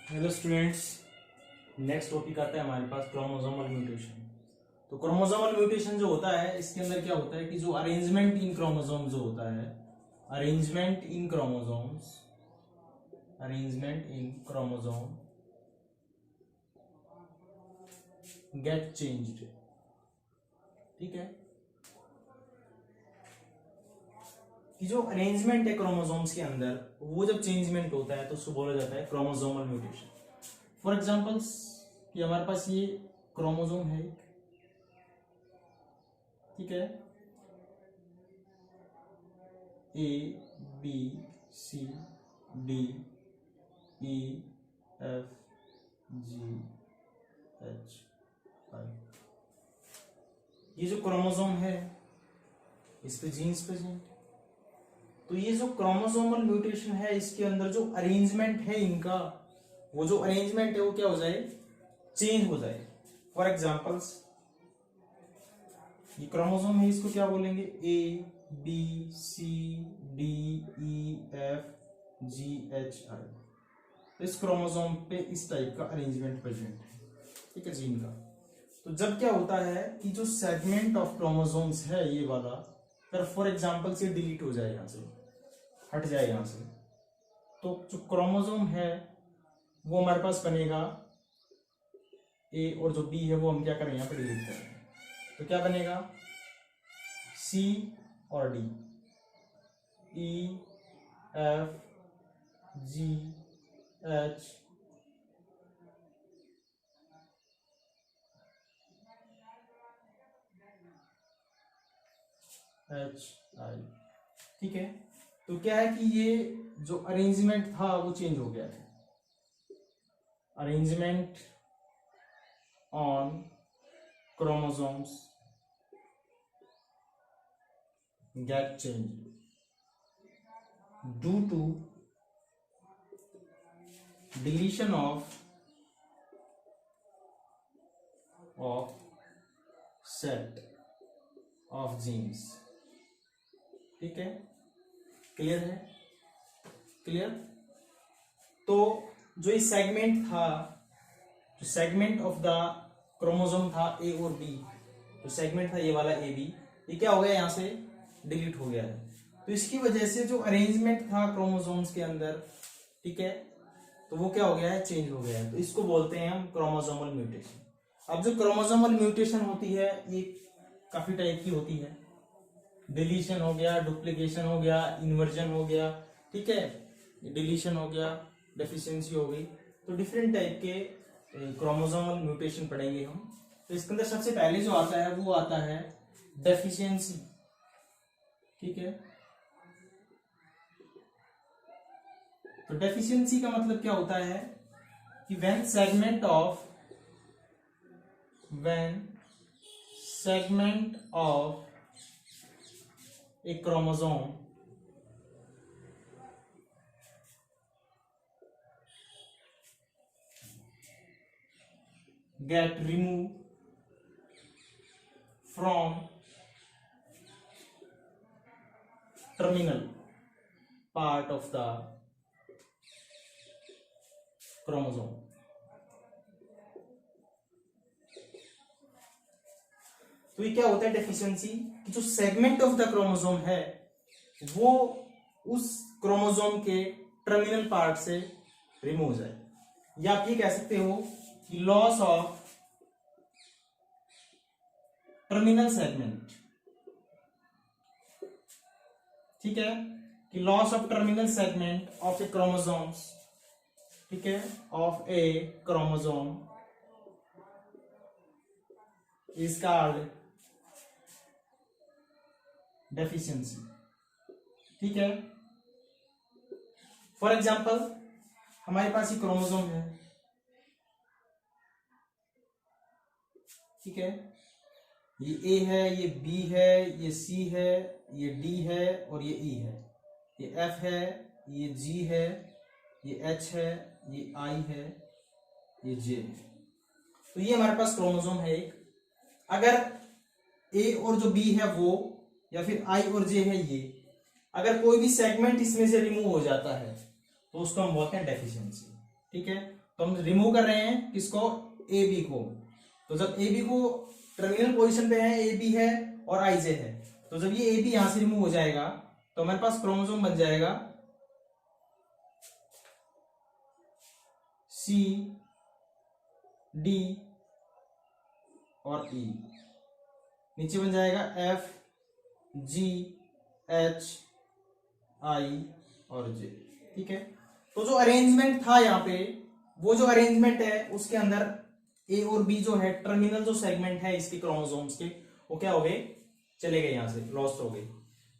Hello students, next topic आता है हमारे पास क्रोमोसोमल म्यूटेशन। तो क्रोमोसोमल म्यूटेशन जो होता है इसके अंदर क्या होता है कि जो अरेंजमेंट इन क्रोमोसोम जो होता है, arrangement in chromosomes, arrangement in chromosome get changed. ठीक है, कि जो अरेंजमेंट है क्रोमोसोम्स के अंदर वो जब चेंजमेंट होता है तो उसको बोला जाता है क्रोमोसोमल म्यूटेशन। फॉर एग्जांपल्स कि हमारे पास ये क्रोमोसोम है, ठीक है, A B C D E F G H I. ये जो क्रोमोसोम है इस पे जीन्स प्रेजेंट। तो ये जो क्रोमोसोमल म्यूटेशन है इसके अंदर जो अरेंजमेंट है इनका, वो जो अरेंजमेंट है वो क्या हो जाए, चेंज हो जाए। फॉर एग्जांपल्स ये क्रोमोसोम है, इसको क्या बोलेंगे, A B C D E F G H I. इस क्रोमोसोम पे इस टाइप का अरेंजमेंट प्रेजेंट है, ठीक है, जीन का। तो जब क्या होता है कि जो सेगमेंट ऑफ क्रोमोसोम्स है ये वाला, अगर फॉर एग्जांपल से डिलीट हो जाए, यहां से हट जाए यहां से, तो जो क्रोमोसोम है वो हमारे पास बनेगा ए, और जो बी है वो हम क्या करें, यहां पे डिलीट करें, तो क्या बनेगा, सी और D, E F G H H I. ठीक है, तो क्या है कि ये जो अरेंजमेंट था वो चेंज हो गया है। Arrangement on chromosomes get change due to deletion of set of genes. ठीक है, क्लियर है, क्लियर। तो जो ये सेगमेंट था, जो सेगमेंट ऑफ द क्रोमोसोम था ए और बी, जो सेगमेंट था ये वाला ए बी, ये क्या हो गया, यहां से डिलीट हो गया है। तो इसकी वजह से जो अरेंजमेंट था क्रोमोसोम्स के अंदर, ठीक है, तो वो क्या हो गया है, चेंज हो गया है। तो इसको बोलते हैं हम क्रोमोसोमल म्यूटेशन। अब जो क्रोमोसोमल म्यूटेशन होती है ये काफी टाइप की होती है। डिलीशन हो गया, डुप्लीकेशन हो गया, इन्वर्जन हो गया, ठीक है, डिलीशन हो गया, डेफिशिएंसी हो गई। तो डिफरेंट टाइप के क्रोमोसोमल म्यूटेशन पढ़ेंगे हम। तो इसके अंदर सबसे पहले जो आता है वो आता है डेफिशिएंसी। ठीक है, तो डेफिशिएंसी का मतलब क्या होता है कि when segment of a chromosome get removed from terminal part of the chromosome। तो ये क्या होता है डेफिशिएंसी, कि जो सेगमेंट ऑफ द क्रोमोसोम है वो उस क्रोमोसोम के टर्मिनल पार्ट से रिमूव हो जाए, या आप ये कह सकते हो कि लॉस ऑफ टर्मिनल सेगमेंट। ठीक है, कि loss of terminal segment of A chromosomes, ठीक है, of A chromosome is called deficiency. ठीक है, फॉर एग्जांपल हमारे पास ये क्रोमोसोम है, ठीक है, ये ए है, ये बी है, ये सी है, ये डी है और ये ई है, ये एफ है, ये जी है, ये एच है, ये आई है, ये जे है। तो ये हमारे पास क्रोमोसोम है एक। अगर ए और जो बी है वो, या फिर आई और जे है ये, अगर कोई भी सेगमेंट इसमें से रिमूव हो जाता है तो उसको हम बोलते हैं डेफिशिएंसी। ठीक है, तो हम रिमूव कर रहे हैं किसको, ए बी को। तो जब ए बी को टर्मिनल पोजीशन पे है, ए बी है और आई जे है, तो जब ये ए बी यहां से रिमूव हो जाएगा तो हमारे पास क्रोमोसोम बन जाएगा सी डी और ई, नीचे बन जाएगा एफ जी एच आई और जे। ठीक है, तो जो अरेंजमेंट था यहाँ पे, वो जो अरेंजमेंट है उसके अंदर ए और बी जो है टर्मिनल जो सेगमेंट है इसके क्रोमोसोम्स के, वो क्या हो गए, चले गए, यहां से लॉस्ट हो गए।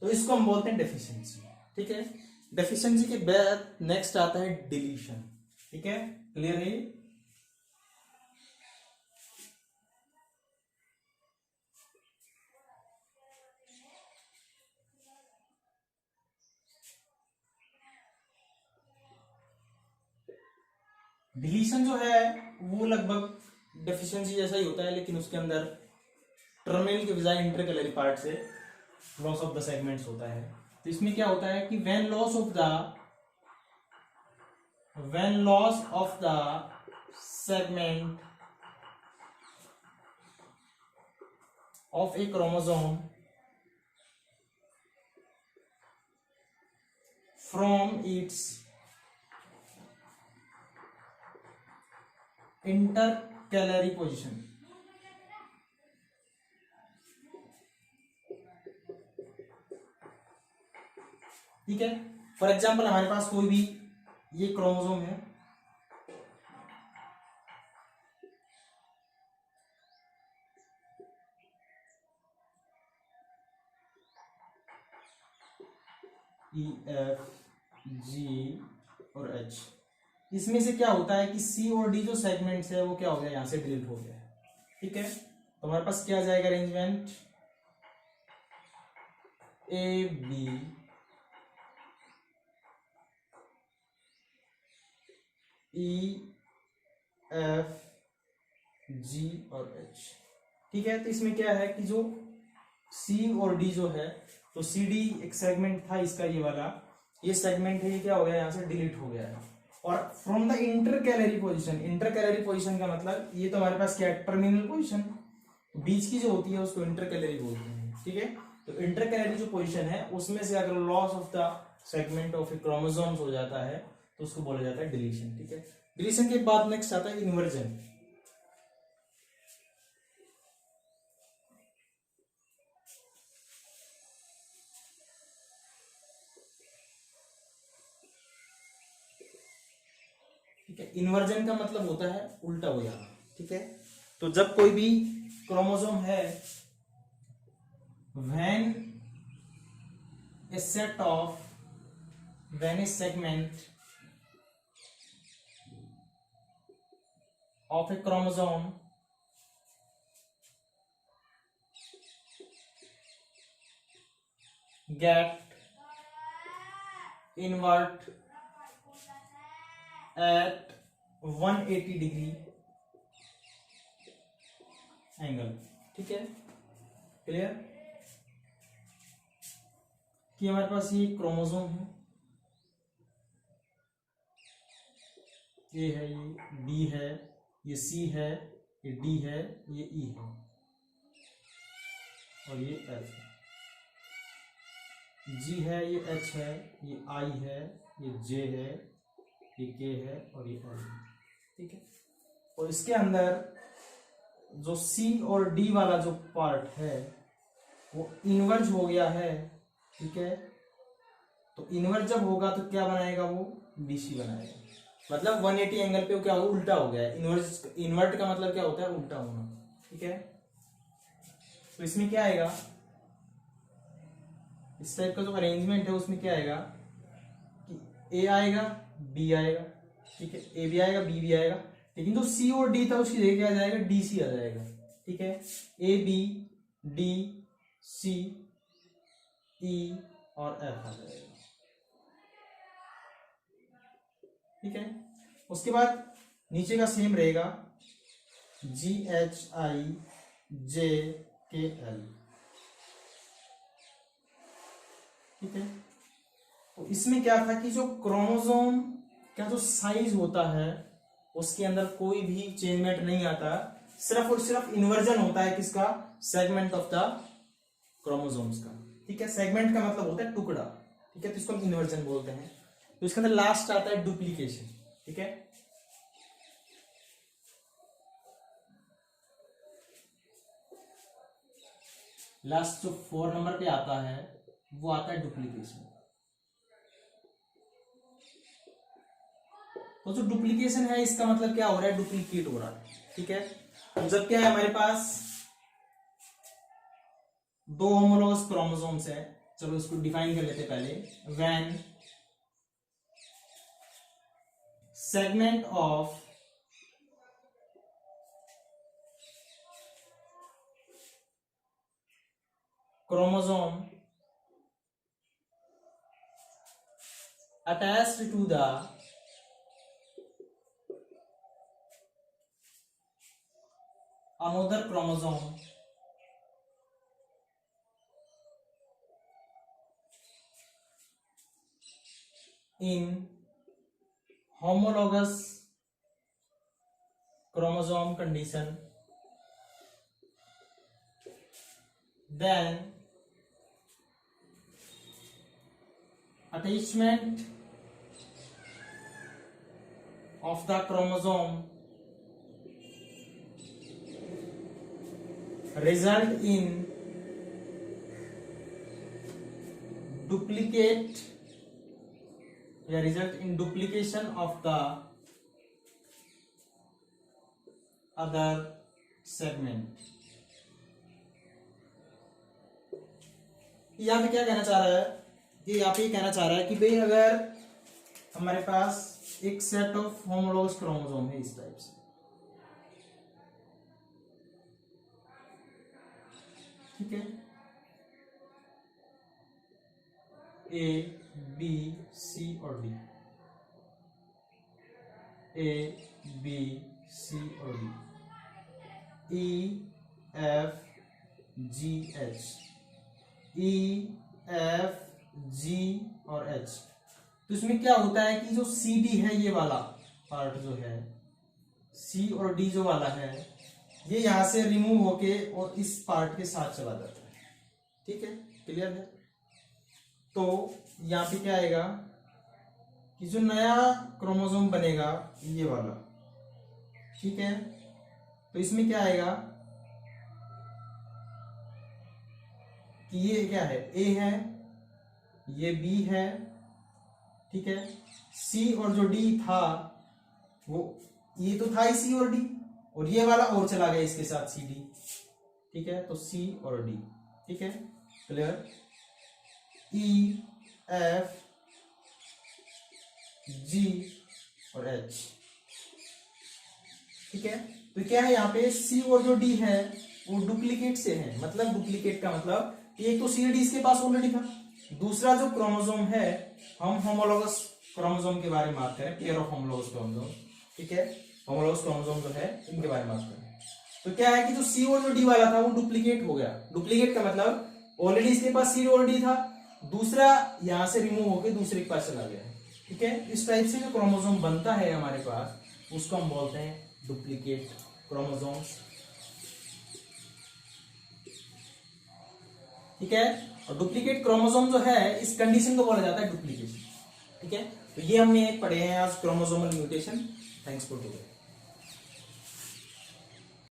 तो इसको हम बोलते हैं डेफिशिएंसी। ठीक है, डेफिशिएंसी के बाद नेक्स्ट आता है डिलीशन। ठीक है, क्लियर है? डिलीशन जो है वो लगभग डेफिशिएंसी जैसा ही होता है, लेकिन उसके अंदर टर्मिनल के बजाय इंटरकैलरी पार्ट से लॉस ऑफ द सेगमेंट्स होता है। तो इसमें क्या होता है कि when loss of the segment of A chromosome from its intercalary position, ठीक है। फॉर एग्जाम्पल हमारे पास कोई भी ये क्रोमोसोम है, ई एफ जी और एच, इसमें से क्या होता है कि सी और डी जो सेगमेंट्स है वो क्या हो गया, यहां से डिलीट हो गया है। ठीक है, तो हमारे पास क्या आ जाएगा arrangement, A B E F G और एच। ठीक है, तो इसमें क्या है कि जो सी और डी जो है, तो सी डी एक सेगमेंट था इसका, ये वाला ये सेगमेंट है, ये क्या हो गया, यहां से डिलीट हो गया है। और from the intercalary position, intercalary position का मतलब ये तो हमारे पास क्या है, टर्मिनल पोजीशन, बीच की जो होती है उसको इंटरकैलरी बोलते हैं। ठीक है, तो इंटरकैलरी जो पोजीशन है उसमें से अगर loss of the segment of A chromosomes हो जाता है तो उसको बोला जाता है डिलीशन। ठीक है, डिलीशन के बाद नेक्स्ट आता है इन्वर्जन। ठीक है, इन्वर्जन का मतलब होता है उल्टा हो जाना। ठीक है, तो जब कोई भी क्रोमोसोम है, when A set of when A segment of A chromosome get invert at 180 degree angle. ठीक है, क्लियर कि हमारे पास ये क्रोमोसोम है, ए है, ये बी है, ये सी है, ये डी है, ये ई है और ये एफ है, जी है, ये एच है, ये आई है, ये जे है, ये के है और ये एल है। ठीक है, और इसके अंदर जो सी और डी वाला जो पार्ट है वो इन्वर्ज हो गया है। ठीक है, तो इन्वर्ज जब होगा तो क्या बनाएगा, वो बीसी बनाएगा, मतलब 180 एंगल पे वो क्या होगा, उल्टा हो गया है। इन्वर्ट का मतलब क्या होता है, उल्टा होना। ठीक है, तो इसमें क्या आएगा, इस टाइप का जो अरेंजमेंट है उसमें क्या आएगा कि ए आएगा, बी आएगा। ठीक है, ए भी आएगा, बी भी आएगा, लेकिन जो सी और डी था उसकी जगह क्या आ जाएगा, डी सी आ जाएगा। ठीक है, ए बी डी सी ई और एफ आ जाएगा। ठीक है, उसके बाद नीचे का सेम रहेगा, जी एच आई जे के एल। ठीक है, तो इसमें क्या था कि जो क्रोमोसोम का जो साइज होता है उसके अंदर कोई भी चेंजमेंट नहीं आता, सिर्फ और सिर्फ इन्वर्जन होता है किसका, सेगमेंट ऑफ द क्रोमोसोम्स का। ठीक है, सेगमेंट का मतलब होता है टुकड़ा। ठीक है, तो इसको हम इन्वर्जन बोलते हैं। तो इसके अंदर लास्ट आता है डुप्लीकेशन। ठीक है, लास्ट जो 4 नंबर पे आता है वो आता है डुप्लीकेशन। तो जो डुप्लीकेशन है इसका मतलब क्या हो रहा है, डुप्लीकेट हो रहा है। ठीक है, तो जब क्या है हमारे पास 2 होमोलॉगस क्रोमोसोम्स है, चलो इसको डिफाइन कर लेते पहले। When segment of chromosome attached to the another chromosome in homologous chromosome condition, then attachment of the chromosome result in duplicate या result in duplication of the other segment। यहाँ पे क्या कहना चाह रहा है, ये यहाँ पे ये कहना चाह रहा है कि भाई अगर हमारे पास एक सेट ऑफ होमोलॉगस क्रोमोसोम है इस टाइप से, ठीक है, ए बी सी और डी, ए बी सी और D, E F G H, ई एफ जी और एच। तो इसमें क्या होता है कि जो सी डी है ये वाला पार्ट जो है, सी और डी जो वाला है, ये यहां से रिमूव होके और इस पार्ट के साथ चला जाता है। ठीक है, क्लियर है। तो यहां पे क्या आएगा कि जो नया क्रोमोसोम बनेगा ये वाला, ठीक है, तो इसमें क्या आएगा कि ये क्या है, ए है, ये बी है, ठीक है, सी और जो डी था वो, ये तो था ही सी और डी, और ये वाला और चला गया इसके साथ सी डी। ठीक है, तो सी और डी। ठीक है, क्लियर। ई एफ जी और एच। ठीक है, तो क्या है यहाँ पे सी और जो डी है वो डुप्लीकेट से है। मतलब डुप्लीकेट का मतलब एक तो सी डी इसके पास ऑलरेडी था, दूसरा जो क्रोमोसोम है, हम होमोलॉगस क्रोमोसोम के बारे में बात करें, पेयर ऑफ होमोलॉगस क्रोमोसोम। ठीक है, होमोलॉगस क्रोमोसोम जो है इनके बारे में बात करें, तो क्या है कि जो सी और जो डी वाला था वो डुप्लीकेट हो गया। डुप्लीकेट का मतलब ऑलरेडी इसके पास सी और डी था, दूसरा यहां से रिमूव होकर दूसरे के पास चला गया। ठीक है, इस टाइप से जो क्रोमोसोम बनता है हमारे पास उसको हम बोलते हैं डुप्लीकेट क्रोमोसोम्स। ठीक है, और डुप्लीकेट क्रोमोसोम जो है इस कंडीशन को बोला जाता है डुप्लीकेशन। ठीक है, तो ये हमने पढ़े हैं आज chromosomal mutation. Thanks for today.